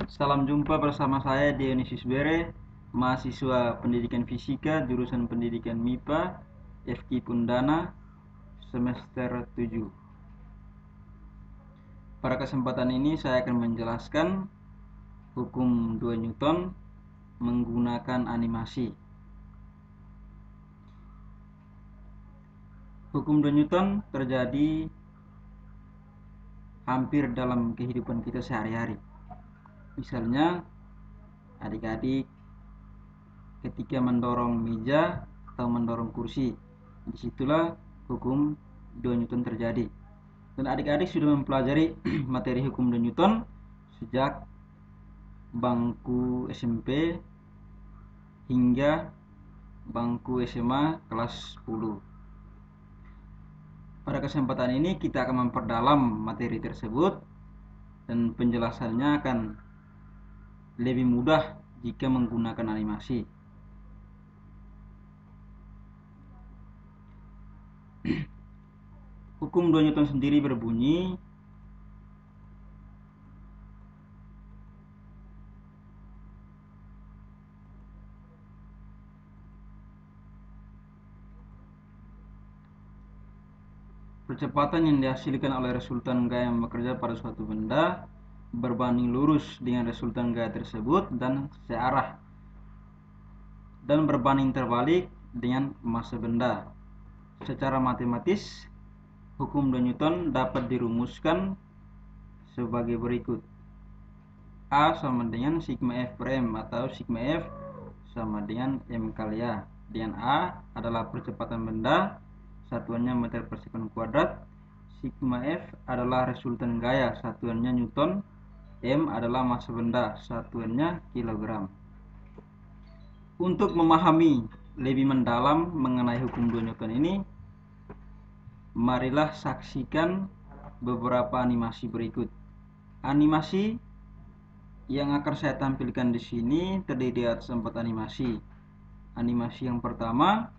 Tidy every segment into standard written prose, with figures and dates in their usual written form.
Salam jumpa bersama saya Dionysius Bere, mahasiswa Pendidikan Fisika jurusan Pendidikan MIPA, FK Pundana, semester 7. Pada kesempatan ini saya akan menjelaskan hukum 2 Newton menggunakan animasi. Hukum 2 Newton terjadi hampir dalam kehidupan kita sehari-hari. Misalnya, adik-adik ketika mendorong meja atau mendorong kursi, disitulah hukum 2 Newton terjadi. Dan adik-adik sudah mempelajari materi hukum 2 Newton sejak bangku SMP hingga bangku SMA kelas 10. Pada kesempatan ini kita akan memperdalam materi tersebut dan penjelasannya akan lebih mudah jika menggunakan animasi. Hukum 2 Newton sendiri berbunyi percepatan yang dihasilkan oleh resultan gaya yang bekerja pada suatu benda berbanding lurus dengan resultan gaya tersebut dan searah dan berbanding terbalik dengan massa benda. Secara matematis, hukum 2 Newton dapat dirumuskan sebagai berikut. A sama dengan sigma F per M, atau sigma F sama dengan M kali A. Dengan A adalah percepatan benda, satuannya meter per sekon kuadrat. Sigma F adalah resultan gaya, satuannya Newton. M adalah massa benda, satuannya kilogram. Untuk memahami lebih mendalam mengenai hukum 2 Newton ini, marilah saksikan beberapa animasi berikut. Animasi yang akan saya tampilkan di sini terdiri atas 4 animasi. Animasi yang pertama,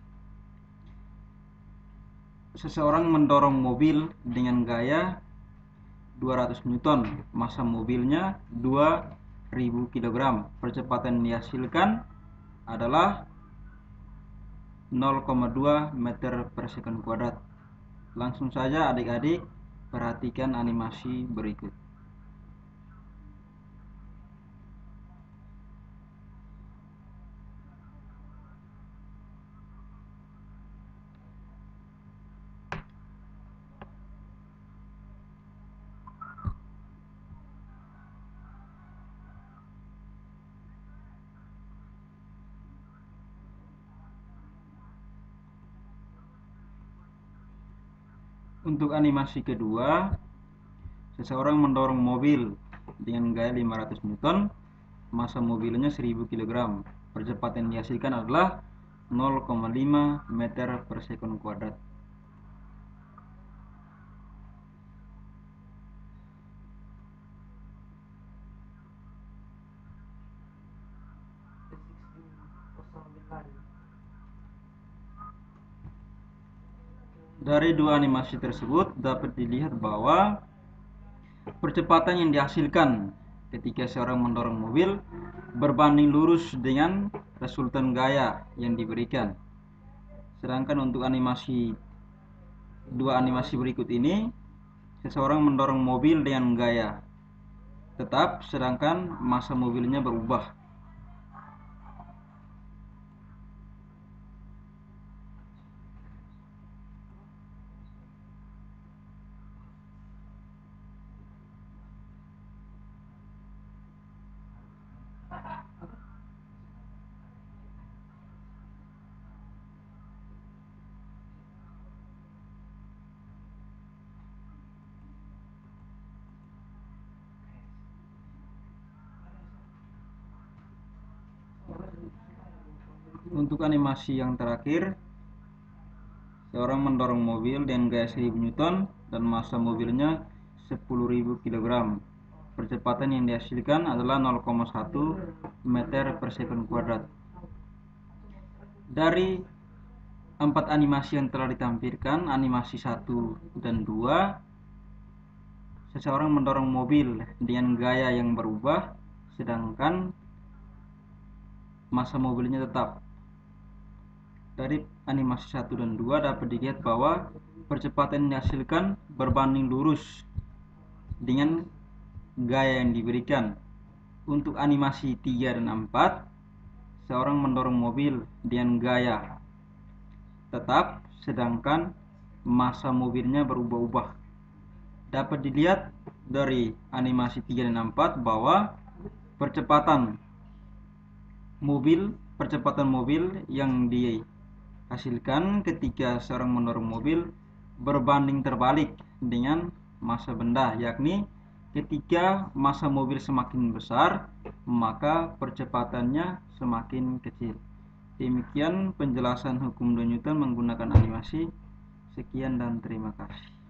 seseorang mendorong mobil dengan gaya 200 Newton, massa mobilnya 2000 kg. Percepatan yang dihasilkan adalah 0,2 meter per sekon kuadrat. Langsung saja adik-adik perhatikan animasi berikut. Untuk animasi kedua, seseorang mendorong mobil dengan gaya 500 Newton, massa mobilnya 1000 kg. Percepatan yang dihasilkan adalah 0,5 meter per sekon kuadrat. Dari dua animasi tersebut dapat dilihat bahwa percepatan yang dihasilkan ketika seorang mendorong mobil berbanding lurus dengan resultan gaya yang diberikan. Sedangkan untuk dua animasi berikut ini, seseorang mendorong mobil dengan gaya tetap, sedangkan massa mobilnya berubah. Untuk animasi yang terakhir, seorang mendorong mobil dengan gaya 1000 Newton dan massa mobilnya 10.000 kg. Percepatan yang dihasilkan adalah 0,1 meter per sekon kuadrat. Dari 4 animasi yang telah ditampilkan, animasi 1 dan 2, seseorang mendorong mobil dengan gaya yang berubah sedangkan massa mobilnya tetap. Dari animasi 1 dan 2 dapat dilihat bahwa percepatan yang dihasilkan berbanding lurus dengan gaya yang diberikan. Untuk animasi 3 dan 4, seorang mendorong mobil dengan gaya tetap, sedangkan massa mobilnya berubah-ubah. Dapat dilihat dari animasi 3 dan 4 bahwa percepatan mobil yang dihasilkan ketika seorang mendorong mobil berbanding terbalik dengan massa benda, yakni ketika massa mobil semakin besar maka percepatannya semakin kecil. Demikian penjelasan hukum 2 Newton menggunakan animasi. Sekian dan terima kasih.